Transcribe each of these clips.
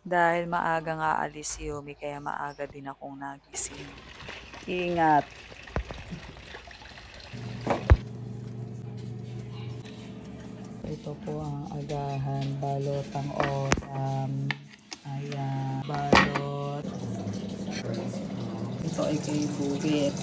Dahil maagang aalis si Yumi kaya maaga din akong nagising. Ingat. Ito po ang agahan, balotang otam. Ayan, balot. Ito ay kay Buwit.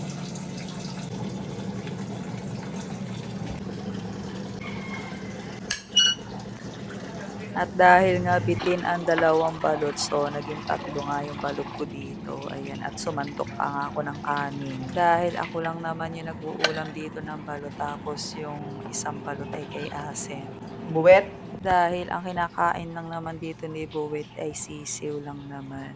At dahil nga bitin ang dalawang balot, so naging tatlo nga yung balot ko dito. Ayan, at sumantok pa nga ako ng kanin. Dahil ako lang naman yung nag-uulam dito ng balot, tapos yung isang balot ay kay Asen. Buwet. Dahil ang kinakain lang naman dito ni Buwit ay sisiw lang naman.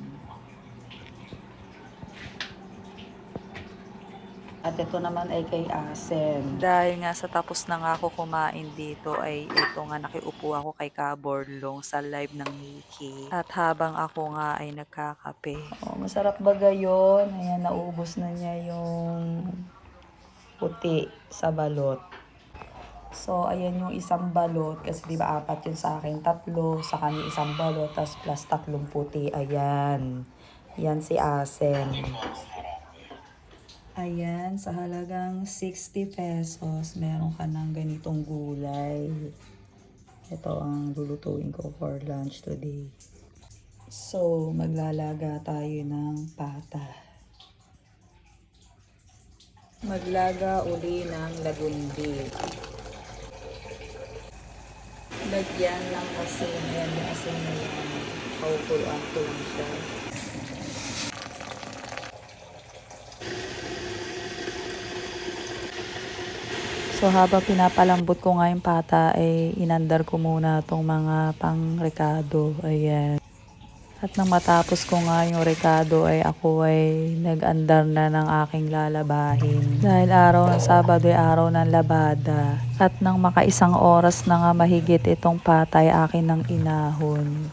At ito naman ay kay Asen. Dahil nga sa tapos na nga ako kumain dito ay ito nga nakiupo ako kay Kaborlong sa live ng Nikki. At habang ako nga ay nagkakape. Oh, masarap ba gayon? Ayan, naubos na niya yung puti sa balot. So, ayan yung isang balot. Kasi di ba apat yun sa akin, tatlo. Sa kanya isang balot, tas plus tatlong puti. Ayan. Yan si Asen. Ayan, sa halagang 60 pesos, meron ka ng ganitong gulay. Ito ang lulutuin ko for lunch today. So, maglalaga tayo ng pata. Maglaga uli ng lagundi. Lagyan ng asin. Ayan yung asin na yan. Paukuluan ko lang siya. So habang pinapalambot ko nga yung pata, ay inandar ko muna itong mga pang-rekado. Ayan. At nang matapos ko nga yung rekado ay ako ay nag-andar na ng aking lalabahin. Dahil araw ng Sabado ay araw ng labada. At nang makaisang oras na nga mahigit itong patay akin ng inahon.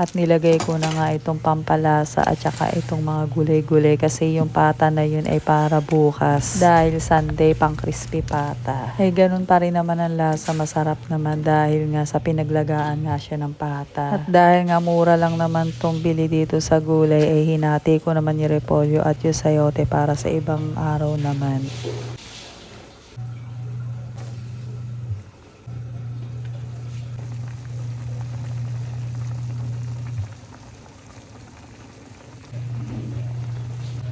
At nilagay ko na nga itong pampalasa at saka itong mga gulay-gulay kasi yung pata na yun ay para bukas. Dahil Sunday pang crispy pata. Ay ganun pa rin naman ang lasa, masarap naman dahil nga sa pinaglagaan nga siya ng pata. At dahil nga mura lang naman tong bili dito sa gulay ay hinati ko naman yung repolyo at yung sayote para sa ibang araw naman.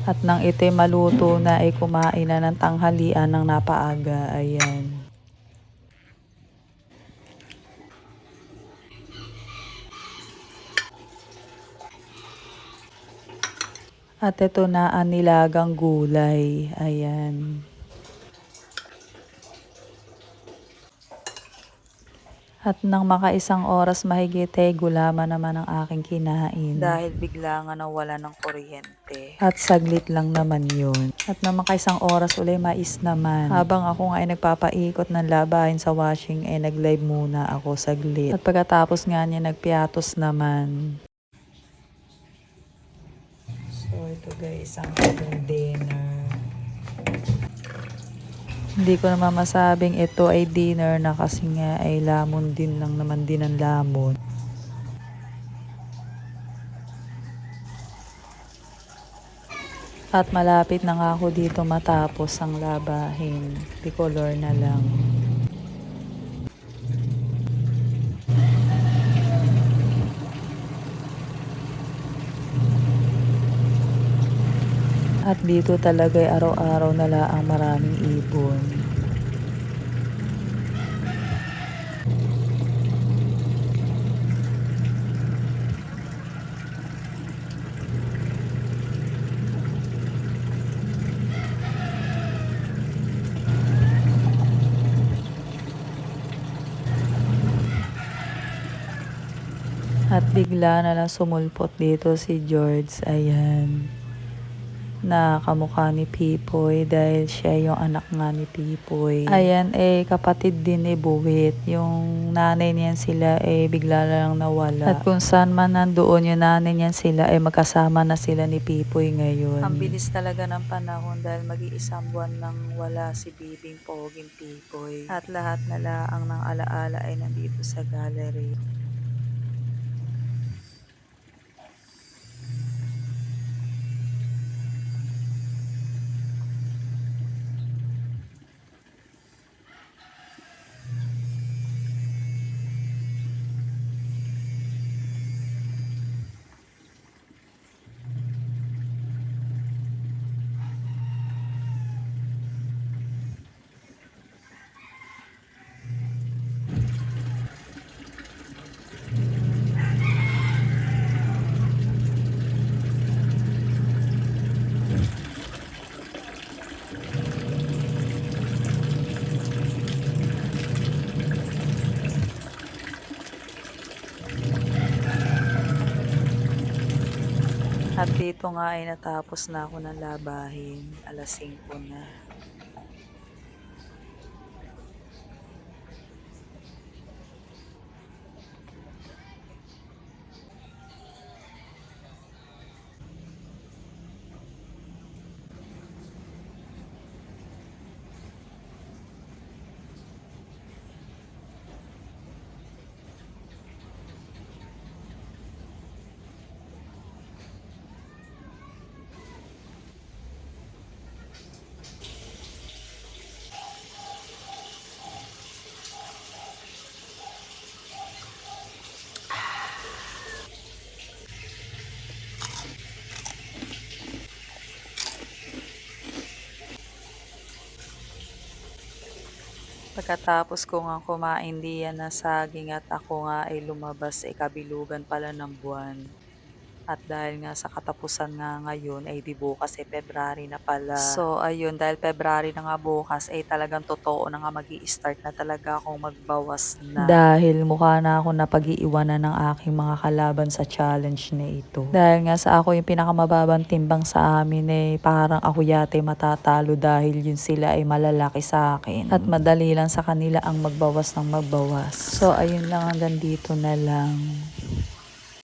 At nang ito'y maluto na ay kumain na ng tanghalian ng napaaga. Ayan. At ito na ang nilagang gulay. Ayan. At nang makaisang oras mahigit ay gulaman naman ang aking kinain. Dahil bigla nga nawala ng kuryente. At saglit lang naman yun. At nang makaisang oras uli mais naman. Habang ako nga ay nagpapaikot ng labahin sa washing ay nag-live muna ako saglit. At pagkatapos nga niya nagpiatos naman. So ito guys ang ating dinner. Hindi ko naman masabing ito ay dinner na kasi nga ay lamon din lang naman din ang lamon. At malapit na nga ako dito matapos ang labahin. Bicolor na lang. At dito talaga ay araw-araw na lang maraming ibon. At bigla na lang sumulpot dito si George. Ayan. Na kamukha ni Pipoy dahil siya yung anak nga ni Pipoy. Ayan, kapatid din ni Buwit. Yung nanay niyan sila bigla lang nawala. At kung saan man nandoon yung nanay niyan sila magkasama na sila ni Pipoy ngayon. Ang bilis talaga ng panahon dahil mag-iisang buwan nang wala si Bibing Poging Pipoy. At lahat na laang ng alaala ay nandito sa gallery. At dito nga ay natapos na ako ng labahin, 5:00 na. Pagkatapos ko ngang kumain diyan ng saging at ako nga ay lumabas, kabilugan pala ng buwan. At dahil nga sa katapusan nga ngayon ay 'di bukas, February na pala. So ayun, dahil February na nga bukas ay talagang totoo na nga mag-i-start na talaga akong magbawas na. Dahil mukha na ako napag-iiwanan ng aking mga kalaban sa challenge na ito. Dahil nga sa ako yung pinakamababang timbang sa amin parang ako yate matatalo dahil yun sila ay malalaki sa akin. At madali lang sa kanila ang magbawas ng magbawas. So ayun lang, hanggang dito na lang.